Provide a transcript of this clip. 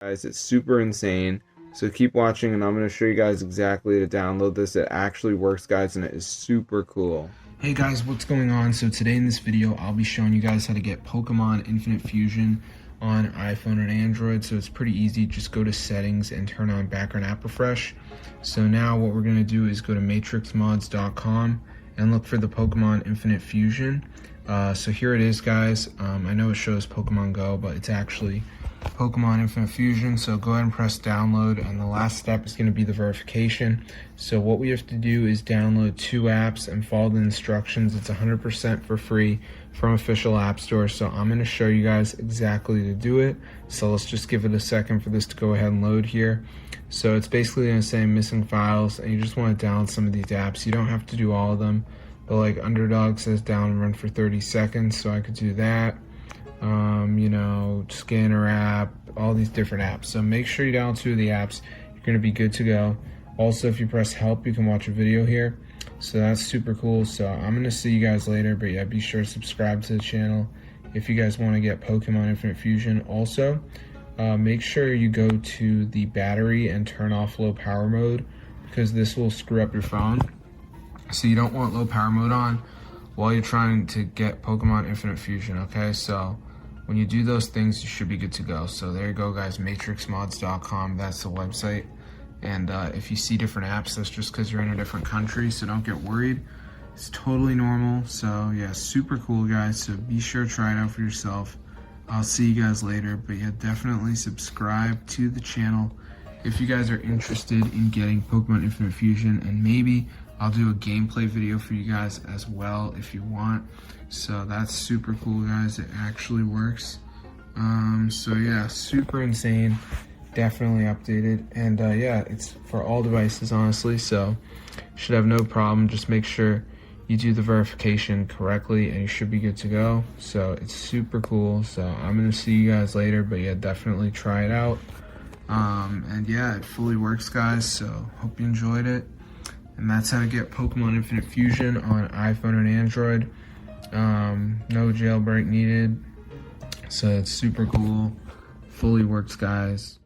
Guys, it's super insane. So keep watching and I'm going to show you guys exactly to download this. It actually works, guys, and it is super cool. Hey guys, what's going on? So today in this video, I'll be showing you guys how to get Pokemon Infinite Fusion on iPhone and Android. So it's pretty easy. Just go to settings and turn on background app refresh. So now what we're going to do is go to matrixmods.com and look for the Pokemon Infinite Fusion. So here it is, guys. I know it shows Pokemon Go, but it's actually Pokemon Infinite Fusion. So go ahead and press download, and the last step is going to be the verification. So what we have to do is download 2 apps and follow the instructions. It's 100% for free from official app store. So I'm going to show you guys exactly to do it. So let's just give it a second for this to go ahead and load here. So it's basically going to say missing files, and you just want to download some of these apps. You don't have to do all of them, but like Underdog says down and run for 30 seconds, so I could do that. Scanner app, all these different apps. So make sure you download 2 of the apps. You're going to be good to go. Also, if you press help, you can watch a video here. So that's super cool. So I'm going to see you guys later, but yeah, be sure to subscribe to the channel if you guys want to get Pokemon Infinite Fusion. Also, make sure you go to the battery and turn off low power mode, because this will screw up your phone. So you don't want low power mode on while you're trying to get Pokemon Infinite Fusion, okay? So when you do those things, you should be good to go. So there you go, guys, matrixmods.com, that's the website. And if you see different apps, that's just because you're in a different country, so don't get worried. It's totally normal. So yeah, super cool, guys. So be sure to try it out for yourself. I'll see you guys later, but yeah, definitely subscribe to the channel if you guys are interested in getting Pokemon Infinite Fusion, and maybe I'll do a gameplay video for you guys as well if you want. So that's super cool, guys. It actually works. So yeah, super insane. Definitely updated. And yeah, it's for all devices, honestly. So should have no problem. Just make sure you do the verification correctly and you should be good to go. So it's super cool. So I'm going to see you guys later. But yeah, definitely try it out. And yeah, it fully works, guys. So hope you enjoyed it. And that's how to get Pokemon Infinite Fusion on iPhone and Android. No jailbreak needed. So it's super cool. Fully works, guys.